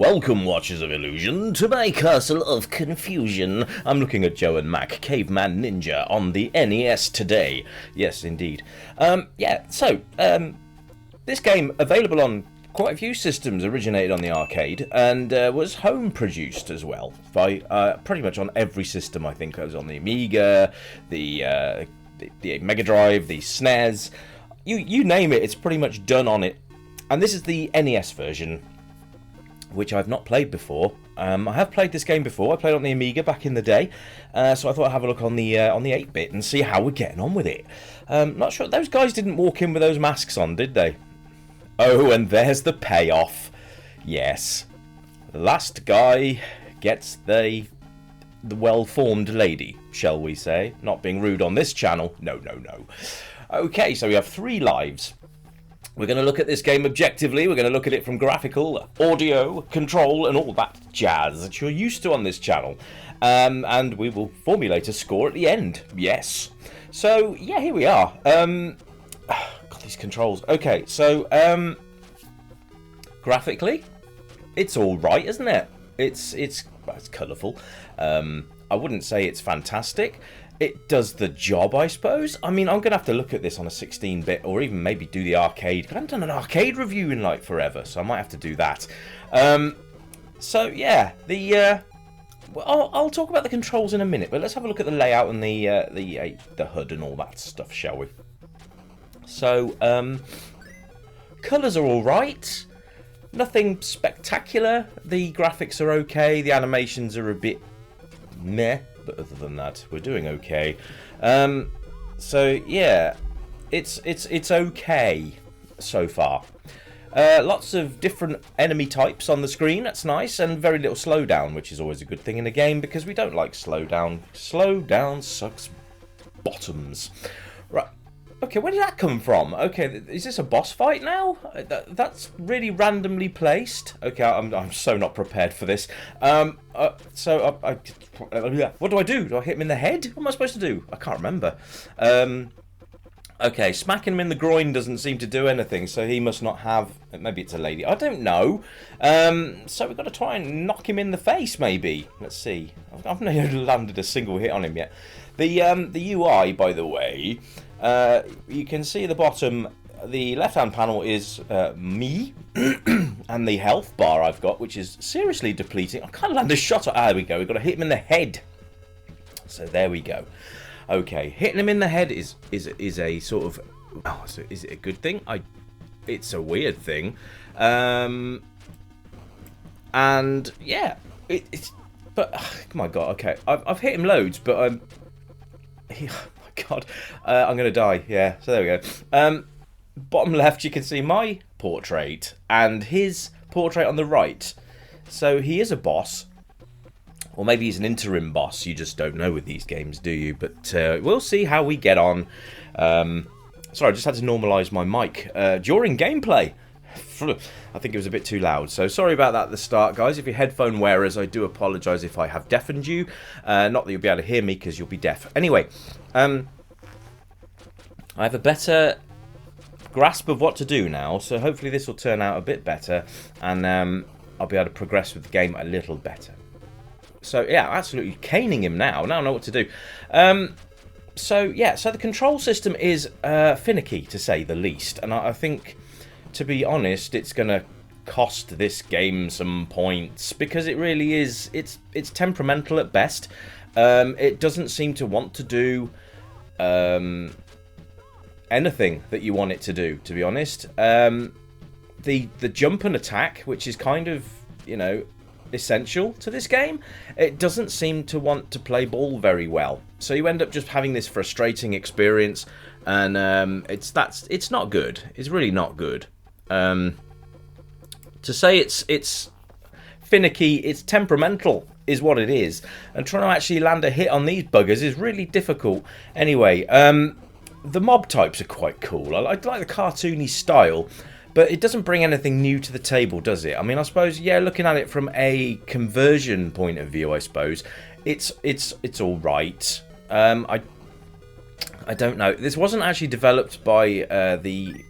Welcome, Watchers of Illusion, to my castle of confusion. I'm looking at Joe and Mac, Caveman Ninja, on the NES today. Yes, indeed. This game, available on quite a few systems, originated on the arcade, and was home-produced as well, by pretty much on every system, I think. It was on the Amiga, the Mega Drive, the SNES. You name it, it's pretty much done on it. And this is the NES version, which I've not played before. I have played this game before. I played on the Amiga back in the day, so I thought I'd have a look on the 8-bit and see how we're getting on with it. Not sure, those guys didn't walk in with those masks on, did they? Oh, and there's the payoff. Yes, the last guy gets the well-formed lady, shall we say? Not being rude on this channel. No. Okay, so we have 3 lives. We're going to look at this game objectively. We're going to look at it from graphical, audio, control, and all that jazz that you're used to on this channel. And we will formulate a score at the end. Yes. So, yeah, here we are. God, these controls. Okay, so, graphically, it's all right, isn't it? It's colourful. I wouldn't say it's fantastic. It does the job, I suppose. I mean, I'm going to have to look at this on a 16-bit or even maybe do the arcade. I haven't done an arcade review in, like, forever, so I might have to do that. So, yeah, I'll talk about the controls in a minute, but let's have a look at the layout and the HUD and all that stuff, shall we? So, colours are all right. Nothing spectacular. The graphics are okay. The animations are a bit meh. But other than that, we're doing okay. So yeah, it's okay so far. Lots of different enemy types on the screen. That's nice, and very little slowdown, which is always a good thing in a game because we don't like slowdown. Slowdown sucks bottoms. Right. Okay, where did that come from? Okay, is this a boss fight now? That's really randomly placed. Okay, I'm so not prepared for this. What do I do? Do I hit him in the head? What am I supposed to do? I can't remember. Okay, smacking him in the groin doesn't seem to do anything, so he must not have... Maybe it's a lady. I don't know. So we've got to try and knock him in the face, maybe. Let's see. I've never landed a single hit on him yet. The UI, by the way... you can see at the bottom, the left-hand panel is me, and the health bar I've got, which is seriously depleting. I can't land a shot. There we go. We've got to hit him in the head. So there we go. Okay, hitting him in the head is a sort of... Oh, so is it a good thing? It's a weird thing. And yeah, it's... But, oh my God, okay. I've hit him loads, but God, I'm going to die. Yeah, so there we go. Bottom left, you can see my portrait and his portrait on the right. So he is a boss. Or maybe he's an interim boss. You just don't know with these games, do you? But we'll see how we get on. Sorry, I just had to normalise my mic during gameplay. I think it was a bit too loud, so sorry about that at the start, guys. If you're headphone wearers, I do apologise if I have deafened you. Not that you'll be able to hear me because you'll be deaf. Anyway, I have a better grasp of what to do now, so hopefully this will turn out a bit better, and I'll be able to progress with the game a little better. So yeah, absolutely caning him now. Now I know what to do. So yeah, so the control system is finicky, to say the least, and I think... To be honest, it's going to cost this game some points because it really is. It's temperamental at best. It doesn't seem to want to do anything that you want it to do. To be honest, the jump and attack, which is kind of essential to this game, it doesn't seem to want to play ball very well. So you end up just having this frustrating experience, and it's not good. It's really not good. To say it's finicky, it's temperamental is what it is, and trying to actually land a hit on these buggers is really difficult. Anyway, the mob types are quite cool. I like the cartoony style, but it doesn't bring anything new to the table, does it? I mean, I suppose, yeah, looking at it from a conversion point of view, I suppose it's all right. I don't know. This wasn't actually developed by the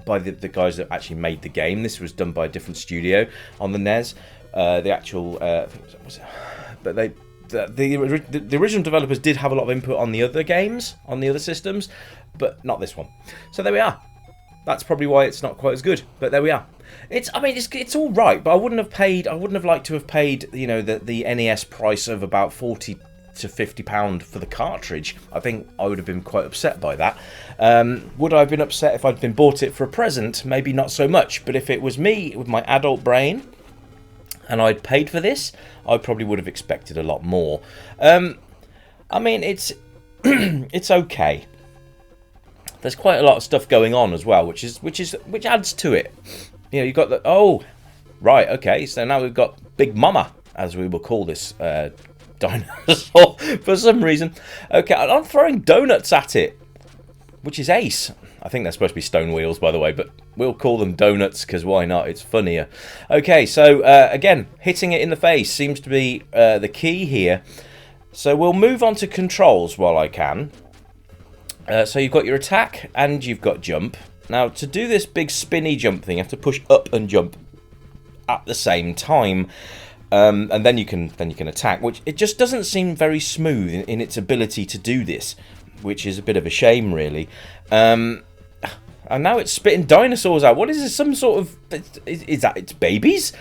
by the guys that actually made the game. This was done by a different studio on the NES. The actual, but the original developers did have a lot of input on the other games, on the other systems, but not this one. So there we are. That's probably why it's not quite as good. But there we are. I mean, it's all right, but I wouldn't have liked to have paid, you know, the NES price of about £40 to £50 for the cartridge. I think I would have been quite upset by that. Would I have been upset if I'd been bought it for a present? Maybe not so much. But if it was me with my adult brain and I'd paid for this, I probably would have expected a lot more. I mean, it's it's okay. There's quite a lot of stuff going on as well, which adds to it. You know, you've got the right, okay. So now we've got Big Mama, as we will call this dinosaur for some reason. Okay, I'm throwing donuts at it, which is ace. I think they're supposed to be stone wheels, by the way, but we'll call them donuts because why not? It's funnier. Okay, so again, hitting it in the face seems to be the key here. So we'll move on to controls while I can. So you've got your attack and you've got jump. Now, to do this big spinny jump thing, you have to push up and jump at the same time. And then you can attack, which it just doesn't seem very smooth in its ability to do this, which is a bit of a shame, really. And now it's spitting dinosaurs out. What is this? Some sort of... Is that its babies?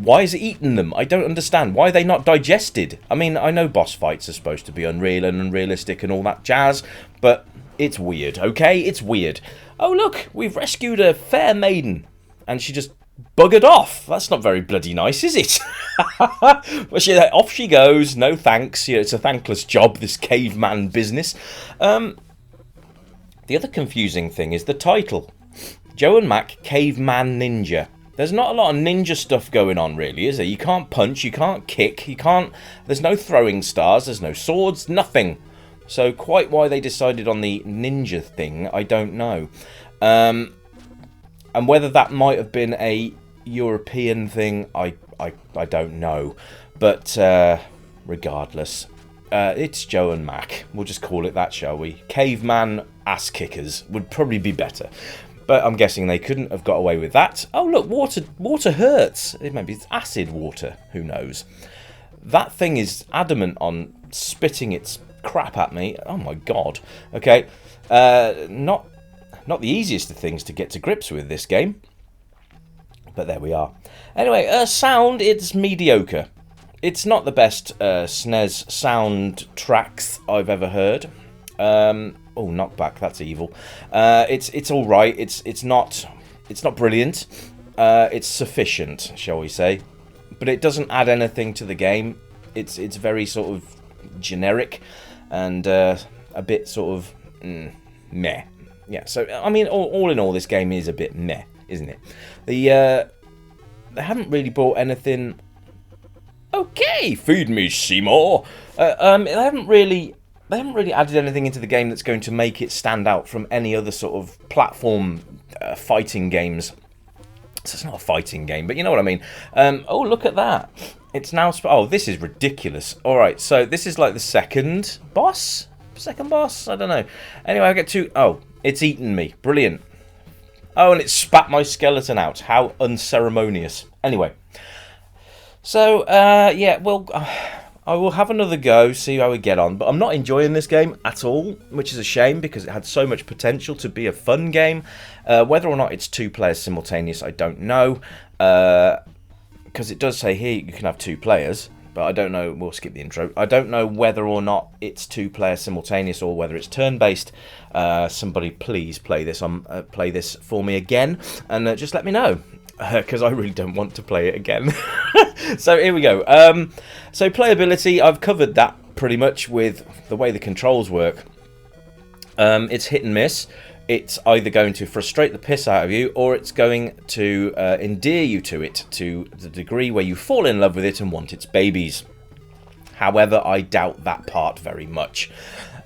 Why is it eating them? I don't understand. Why are they not digested? I mean, I know boss fights are supposed to be unreal and unrealistic and all that jazz, but it's weird, okay? It's weird. Oh, look, we've rescued a fair maiden, and she just buggered off. That's not very bloody nice, is it? Well, off she goes. No thanks. You know, it's a thankless job, this caveman business. The other confusing thing is the title. Joe and Mac, Caveman Ninja. There's not a lot of ninja stuff going on, really, is there? You can't punch, you can't kick, you can't... There's no throwing stars, there's no swords, nothing. So quite why they decided on the ninja thing, I don't know. And whether that might have been a European thing, I don't know. But regardless, it's Joe and Mac. We'll just call it that, shall we? Caveman ass kickers would probably be better. But I'm guessing they couldn't have got away with that. Oh, look, water hurts. Maybe it's acid water. Who knows? That thing is adamant on spitting its crap at me. Oh, my God. Okay. Not the easiest of things to get to grips with this game. But there we are. Anyway, sound, it's mediocre. It's not the best SNES soundtracks I've ever heard. Oh, knockback, that's evil. It's all right. It's not brilliant. It's sufficient, shall we say? But it doesn't add anything to the game. It's very sort of generic and a bit sort of meh. Yeah. So I mean, all in all, this game is a bit meh, isn't it? They haven't really brought anything. Okay, feed me, Seymour. They haven't really added anything into the game that's going to make it stand out from any other sort of platform fighting games. So it's not a fighting game, but you know what I mean. Oh, look at that. It's now... Oh, this is ridiculous. All right, so this is like the second boss? Second boss? I don't know. Anyway, I get to... Oh, it's eaten me. Brilliant. Oh, and it spat my skeleton out. How unceremonious. Anyway. So, yeah, well... I will have another go, see how we get on, but I'm not enjoying this game at all, which is a shame because it had so much potential to be a fun game. Whether or not it's 2 players simultaneous, I don't know, because it does say here you can have 2 players, but I don't know, we'll skip the intro. I don't know whether or not it's 2 players simultaneous or whether it's turn-based. Somebody please play this for me again, and just let me know. Because I really don't want to play it again. So here we go. So playability, I've covered that pretty much with the way the controls work. It's hit and miss. It's either going to frustrate the piss out of you, or it's going to endear you to it to the degree where you fall in love with it and want its babies. However, I doubt that part very much.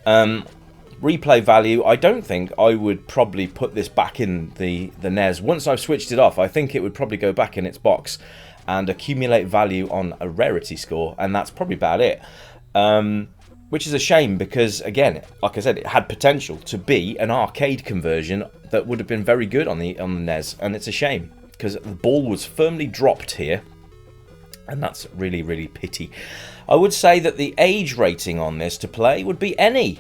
Replay value, I don't think I would probably put this back in the NES. Once I've switched it off, I think it would probably go back in its box and accumulate value on a rarity score, and that's probably about it. which is a shame because, again, like I said, it had potential to be an arcade conversion that would have been very good on the NES, and it's a shame because the ball was firmly dropped here, and that's really, really pity. I would say that the age rating on this to play would be any,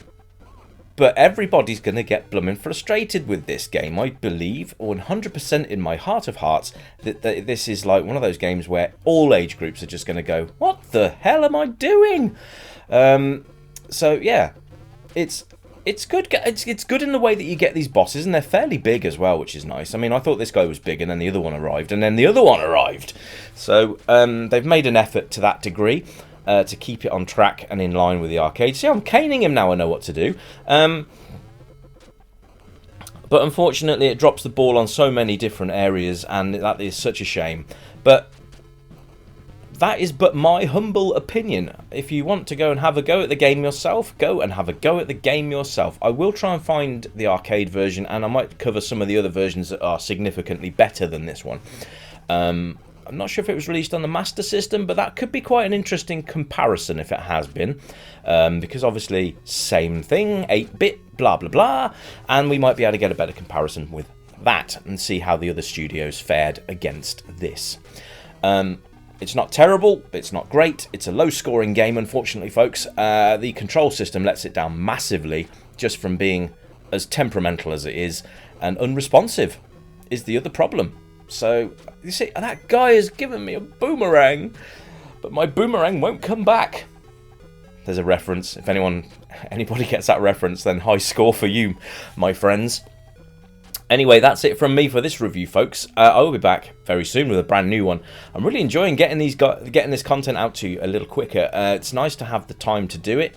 but everybody's going to get blooming frustrated with this game. I believe 100% in my heart of hearts that this is like one of those games where all age groups are just going to go, what the hell am I doing? So yeah, it's good. It's good in the way that you get these bosses, and they're fairly big as well, which is nice. I mean, I thought this guy was big, and then the other one arrived, and then the other one arrived. So they've made an effort to that degree to keep it on track and in line with the arcade. See, I'm caning him now. I know what to do. But unfortunately, it drops the ball on so many different areas, and that is such a shame. But that is but my humble opinion. If you want to go and have a go at the game yourself, go and have a go at the game yourself. I will try and find the arcade version, and I might cover some of the other versions that are significantly better than this one. I'm not sure if it was released on the Master System, but that could be quite an interesting comparison if it has been. Because obviously, same thing, 8-bit, blah, blah, blah. And we might be able to get a better comparison with that and see how the other studios fared against this. It's not terrible, it's not great, it's a low-scoring game, unfortunately, folks. The control system lets it down massively, just from being as temperamental as it is, and unresponsive is the other problem. So, you see, that guy has given me a boomerang, but my boomerang won't come back. There's a reference. If anybody gets that reference, then high score for you, my friends. Anyway, that's it from me for this review, folks. I will be back very soon with a brand new one. I'm really enjoying getting this content out to you a little quicker. It's nice to have the time to do it.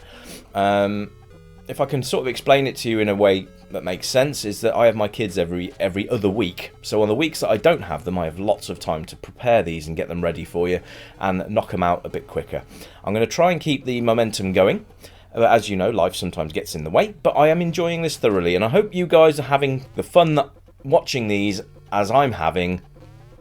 If I can sort of explain it to you in a way that makes sense, is that I have my kids every other week. So on the weeks that I don't have them, I have lots of time to prepare these and get them ready for you and knock them out a bit quicker. I'm going to try and keep the momentum going. As you know, life sometimes gets in the way, but I am enjoying this thoroughly, and I hope you guys are having the fun watching these as I'm having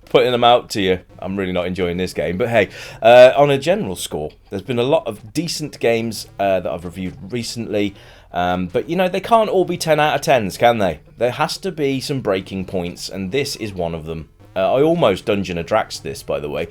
putting them out to you. I'm really not enjoying this game, but hey, on a general score, there's been a lot of decent games that I've reviewed recently, but you know, they can't all be 10 out of 10s, can they? There has to be some breaking points, and this is one of them. I almost Dungeon of Drax this, by the way.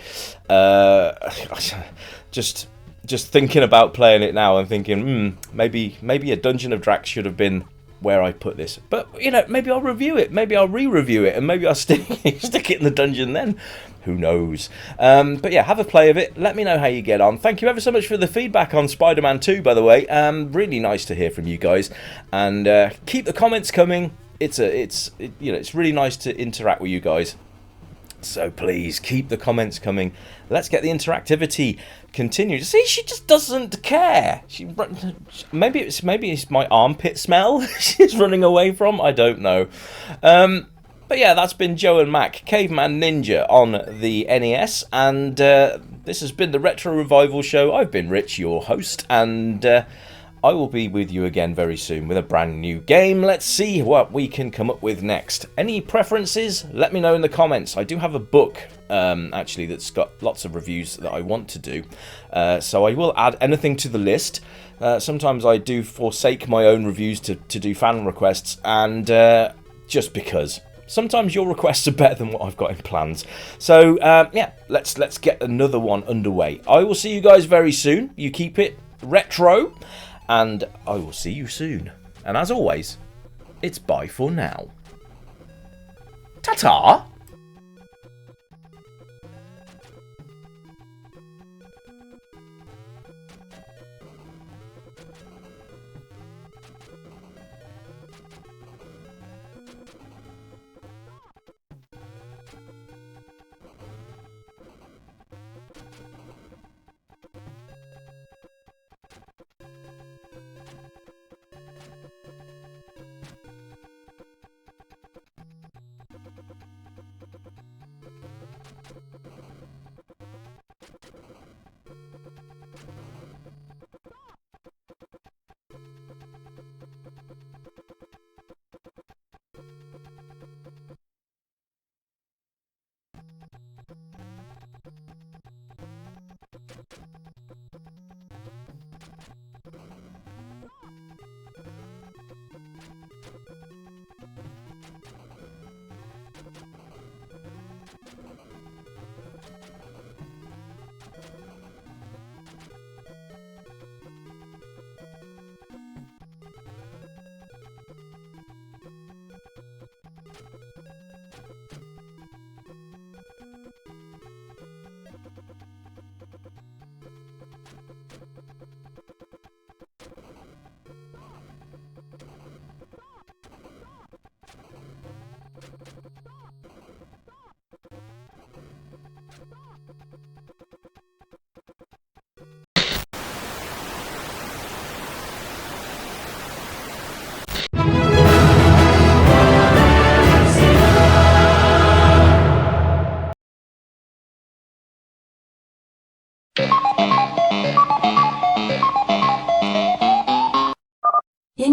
Just thinking about playing it now, I'm thinking, maybe a Dungeon of Drax should have been where I put this. But, you know, maybe I'll review it. Maybe I'll re-review it, and maybe I'll stick it in the dungeon then. Who knows? But yeah, have a play of it. Let me know how you get on. Thank you ever so much for the feedback on Spider-Man 2, by the way. Really nice to hear from you guys. And keep the comments coming. It's really nice to interact with you guys. So please keep the comments coming. Let's get the interactivity continued. See, she just doesn't care. Maybe it's my armpit smell she's running away from. I don't know. But yeah, that's been Joe and Mac, Caveman Ninja on the NES, and this has been the Retro Revival Show. I've been Rich, your host, and I will be with you again very soon with a brand new game. Let's see what we can come up with next. Any preferences? Let me know in the comments. I do have a book, actually, that's got lots of reviews that I want to do. So I will add anything to the list. Sometimes I do forsake my own reviews to do fan requests, and just because. Sometimes your requests are better than what I've got in plans. So, yeah, let's get another one underway. I will see you guys very soon. You keep it retro. And I will see you soon. And as always, it's bye for now. Ta-ta!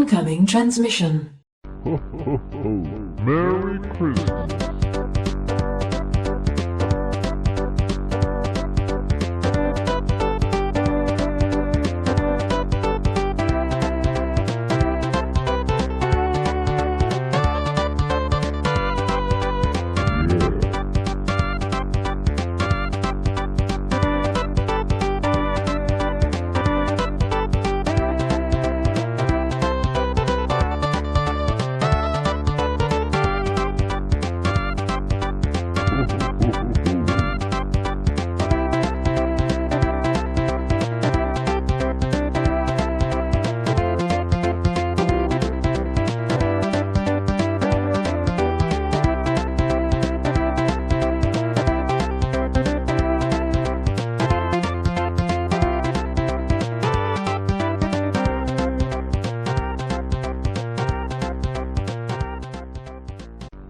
Incoming transmission. Ho, ho, ho. Merry Christmas.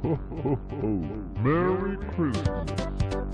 Ho, ho, ho. Merry Christmas.